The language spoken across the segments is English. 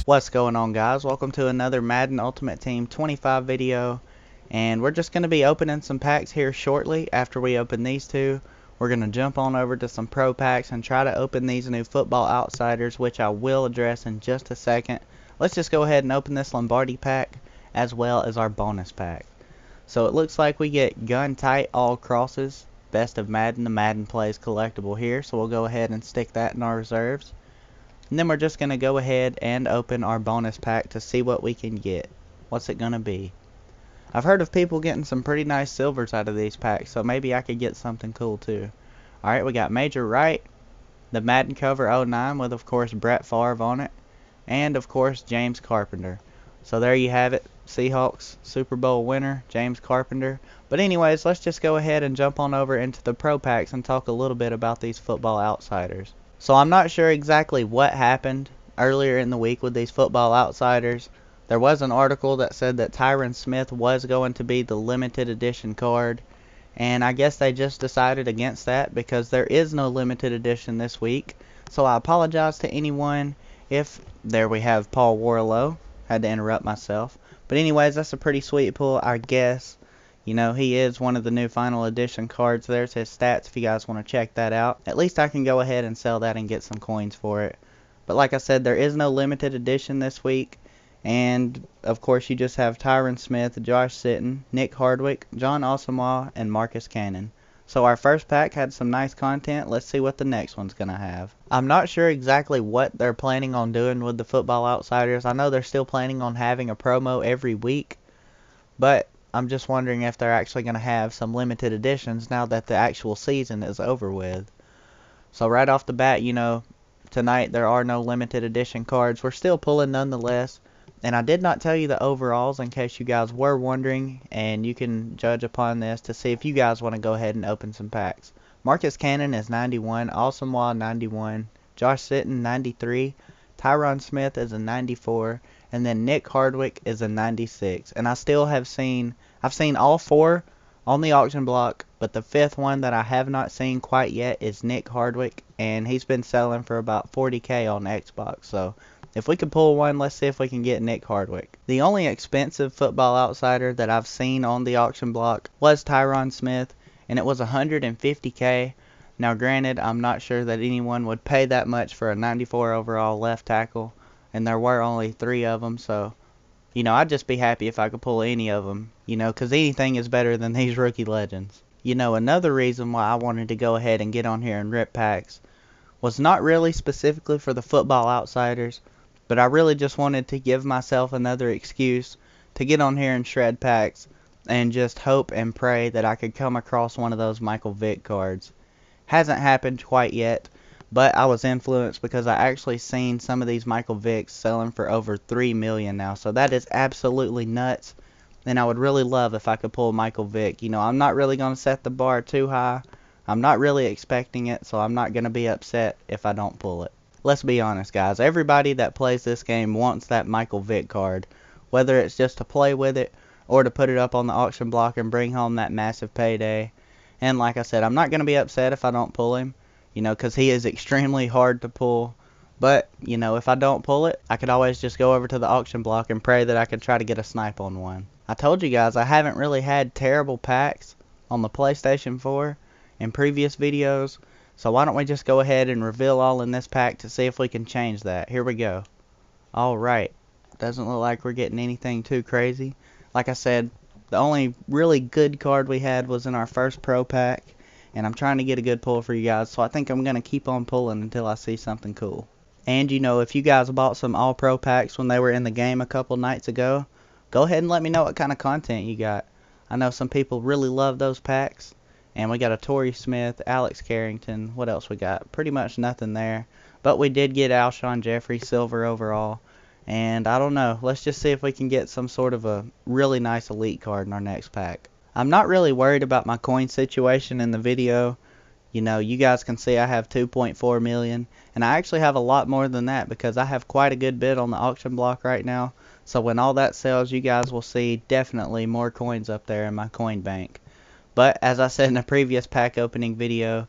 What's going on, guys? Welcome to another Madden Ultimate Team 25 video, and we're just going to be opening some packs here shortly. After we open these two, we're going to jump on over to some pro packs and try to open these new football outsiders, which I will address in just a second. Let's just go ahead and open this Lombardi pack as well as our bonus pack. So it looks like we get gun tight all crosses, best of Madden. The Madden plays collectible here, so we'll go ahead and stick that in our reserves. And then we're just going to go ahead and open our bonus pack to see what we can get. What's it going to be? I've heard of people getting some pretty nice silvers out of these packs, so maybe I could get something cool too. Alright, we got Major Wright, the Madden cover 09 with, of course, Brett Favre on it, and, of course, James Carpenter. So there you have it, Seahawks Super Bowl winner, James Carpenter. But anyways, let's just go ahead and jump on over into the pro packs and talk a little bit about these football outsiders. So I'm not sure exactly what happened earlier in the week with these football outsiders. There was an article that said that Tyron Smith was going to be the limited edition card, and I guess they just decided against that because there is no limited edition this week. So I apologize to anyone if, there we have Paul Warlow, had to interrupt myself. But anyways, that's a pretty sweet pull, I guess. You know, he is one of the new final edition cards. There's his stats if you guys want to check that out. At least I can go ahead and sell that and get some coins for it. But like I said, there is no limited edition this week. And, of course, you just have Tyron Smith, Josh Sitton, Nick Hardwick, John Asamoah, and Marcus Cannon. So our first pack had some nice content. Let's see what the next one's going to have. I'm not sure exactly what they're planning on doing with the football outsiders. I know they're still planning on having a promo every week. But I'm just wondering if they're actually going to have some limited editions now that the actual season is over with. So right off the bat, you know, tonight there are no limited edition cards. We're still pulling nonetheless. And I did not tell you the overalls in case you guys were wondering. And you can judge upon this to see if you guys want to go ahead and open some packs. Marcus Cannon is 91. Asamoah 91. Josh Sitton 93. Tyron Smith is a 94. And then Nick Hardwick is a 96. And I still have seen, I've seen all four on the auction block, but the fifth one that I have not seen quite yet is Nick Hardwick, and he's been selling for about 40k on Xbox. So if we can pull one, let's see if we can get Nick Hardwick. The only expensive football outsider that I've seen on the auction block was Tyron Smith, and it was 150k. Now granted, I'm not sure that anyone would pay that much for a 94 overall left tackle. And there were only 3 of them, so, you know, I'd just be happy if I could pull any of them, you know, because anything is better than these rookie legends. You know, another reason why I wanted to go ahead and get on here and rip packs was not really specifically for the football outsiders, but I really just wanted to give myself another excuse to get on here and shred packs and just hope and pray that I could come across one of those Michael Vick cards. Hasn't happened quite yet. But I was influenced because I actually seen some of these Michael Vicks selling for over 3 million now. So that is absolutely nuts. And I would really love if I could pull Michael Vick. You know, I'm not really going to set the bar too high. I'm not really expecting it, so I'm not going to be upset if I don't pull it. Let's be honest, guys. Everybody that plays this game wants that Michael Vick card. Whether it's just to play with it or to put it up on the auction block and bring home that massive payday. And like I said, I'm not going to be upset if I don't pull him. You know, because he is extremely hard to pull. But, you know, if I don't pull it, I could always just go over to the auction block and pray that I could try to get a snipe on one. I told you guys I haven't really had terrible packs on the PlayStation 4 in previous videos. So why don't we just go ahead and reveal all in this pack to see if we can change that. Here we go. Alright. Doesn't look like we're getting anything too crazy. Like I said, the only really good card we had was in our first pro pack. And I'm trying to get a good pull for you guys, so I think I'm going to keep on pulling until I see something cool. And, you know, if you guys bought some all-pro packs when they were in the game a couple nights ago, go ahead and let me know what kind of content you got. I know some people really love those packs. And we got a Torrey Smith, Alex Carrington, what else we got? Pretty much nothing there. But we did get Alshon Jeffrey, silver overall. And I don't know, let's just see if we can get some sort of a really nice elite card in our next pack. I'm not really worried about my coin situation in the video. You know, you guys can see I have 2.4 million. And I actually have a lot more than that because I have quite a good bid on the auction block right now. So when all that sells, you guys will see definitely more coins up there in my coin bank. But as I said in a previous pack opening video,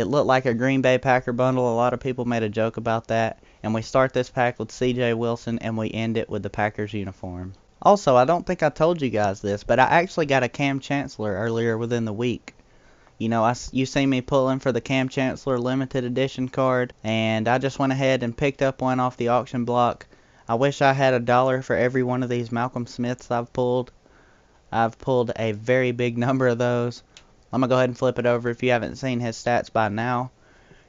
It looked like a Green Bay Packer bundle. A lot of people made a joke about that. And we start this pack with C.J. Wilson, and we end it with the Packers uniform. Also, I don't think I told you guys this, but I actually got a Cam Chancellor earlier within the week. You know, you see me pulling for the Cam Chancellor limited edition card, and I just went ahead and picked up one off the auction block. I wish I had $1 for every one of these Malcolm Smiths I've pulled. I've pulled a very big number of those. I'm going to go ahead and flip it over if you haven't seen his stats by now.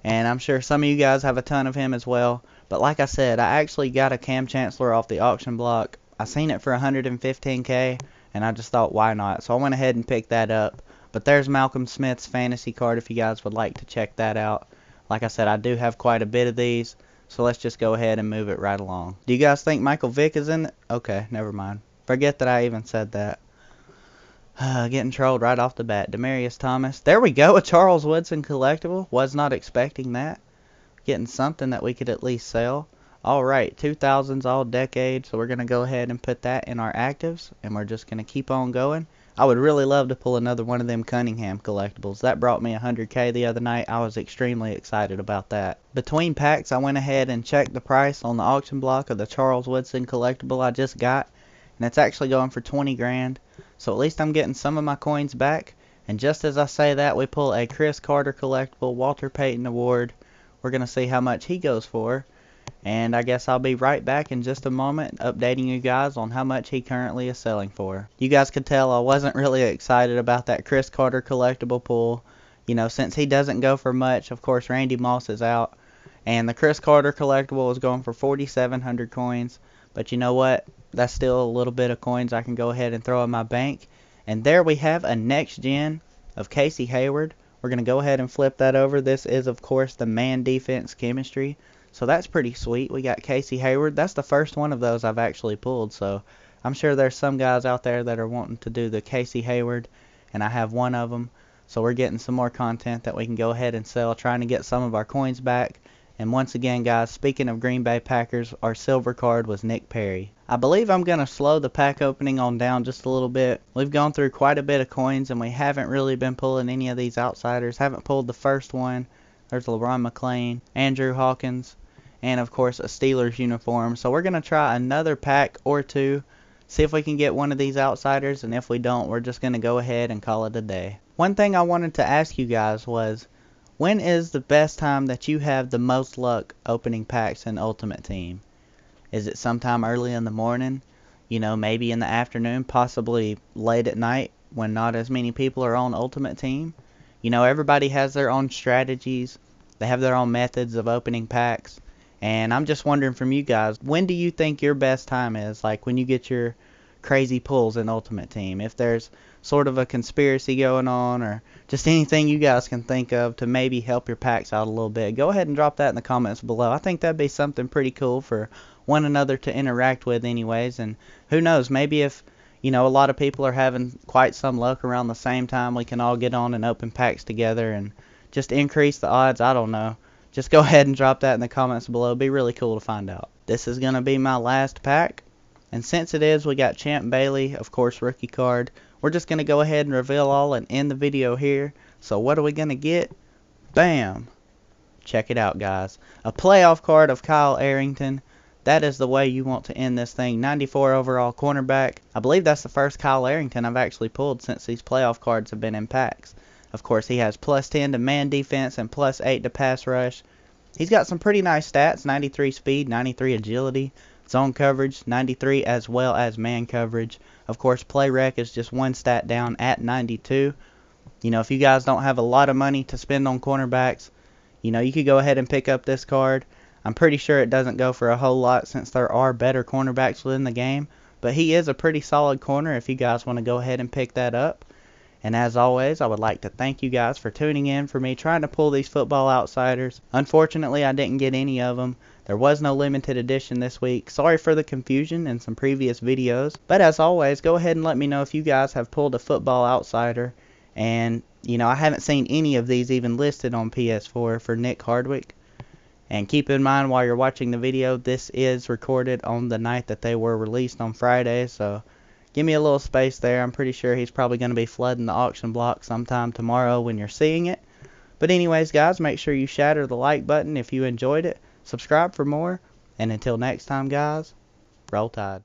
And I'm sure some of you guys have a ton of him as well. But like I said, I actually got a Cam Chancellor off the auction block. I seen it for 115K, and I just thought, why not? So I went ahead and picked that up. But there's Malcolm Smith's fantasy card if you guys would like to check that out. Like I said, I do have quite a bit of these. So let's just go ahead and move it right along. Do you guys think Michael Vick is in it? Okay, never mind. Forget that I even said that. Getting trolled right off the bat. Demaryius Thomas. There we go. A Charles Woodson collectible. Was not expecting that. Getting something that we could at least sell. Alright, 2000s all decade. So we're going to go ahead and put that in our actives. And we're just going to keep on going. I would really love to pull another one of them Cunningham collectibles. That brought me 100K the other night. I was extremely excited about that. Between packs, I went ahead and checked the price on the auction block of the Charles Woodson collectible I just got. And it's actually going for 20 grand. So at least I'm getting some of my coins back. And just as I say that, we pull a Chris Carter collectible, Walter Payton Award. We're going to see how much he goes for. And I guess I'll be right back in just a moment updating you guys on how much he currently is selling for. You guys could tell I wasn't really excited about that Chris Carter collectible pull. You know, since he doesn't go for much, of course Randy Moss is out. And the Chris Carter collectible is going for 4,700 coins. But you know what? That's still a little bit of coins I can go ahead and throw in my bank. And there we have a next gen of Casey Hayward. We're going to go ahead and flip that over. This is, of course, the man defense chemistry. So that's pretty sweet. We got Casey Hayward. That's the first one of those I've actually pulled. So I'm sure there's some guys out there that are wanting to do the Casey Hayward. And I have one of them. So we're getting some more content that we can go ahead and sell. Trying to get some of our coins back. And once again, guys, speaking of Green Bay Packers, our silver card was Nick Perry. I believe I'm going to slow the pack opening on down just a little bit. We've gone through quite a bit of coins, and we haven't really been pulling any of these outsiders. Haven't pulled the first one. There's LeBron McLean, Andrew Hawkins, and of course a Steelers uniform. So we're going to try another pack or two, see if we can get one of these outsiders, and if we don't, we're just going to go ahead and call it a day. One thing I wanted to ask you guys was, when is the best time that you have the most luck opening packs in Ultimate Team? Is it sometime early in the morning? You know, maybe in the afternoon, possibly late at night when not as many people are on Ultimate Team? You know, everybody has their own strategies. They have their own methods of opening packs. And I'm just wondering from you guys, when do you think your best time is? Like when you get your crazy pulls in Ultimate Team. If there's sort of a conspiracy going on or just anything you guys can think of to maybe help your packs out a little bit, go ahead and drop that in the comments below. I think that'd be something pretty cool for one another to interact with anyways. And who knows, maybe if, you know, a lot of people are having quite some luck around the same time, we can all get on and open packs together and just increase the odds. I don't know. Just go ahead and drop that in the comments below. It'd be really cool to find out. This is going to be my last pack. And since it is, we got Champ Bailey, of course, rookie card. We're just going to go ahead and reveal all and end the video here. So what are we going to get? Bam! Check it out, guys. A playoff card of Kyle Arrington. That is the way you want to end this thing. 94 overall cornerback. I believe that's the first Kyle Arrington I've actually pulled since these playoff cards have been in packs. Of course, he has plus 10 to man defense and plus 8 to pass rush. He's got some pretty nice stats. 93 speed, 93 agility. Zone coverage, 93, as well as man coverage. Of course, play rec is just one stat down at 92. You know, if you guys don't have a lot of money to spend on cornerbacks, you know, you could go ahead and pick up this card. I'm pretty sure it doesn't go for a whole lot since there are better cornerbacks within the game. But he is a pretty solid corner if you guys want to go ahead and pick that up. And as always, I would like to thank you guys for tuning in for me trying to pull these football outsiders. Unfortunately, I didn't get any of them. There was no limited edition this week. Sorry for the confusion in some previous videos. But as always, go ahead and let me know if you guys have pulled a football outsider. And, you know, I haven't seen any of these even listed on PS4 for Nick Hardwick. And keep in mind while you're watching the video, this is recorded on the night that they were released on Friday. So give me a little space there. I'm pretty sure he's probably going to be flooding the auction block sometime tomorrow when you're seeing it. But anyways, guys, make sure you shatter the like button if you enjoyed it. Subscribe for more. And until next time, guys, roll tide.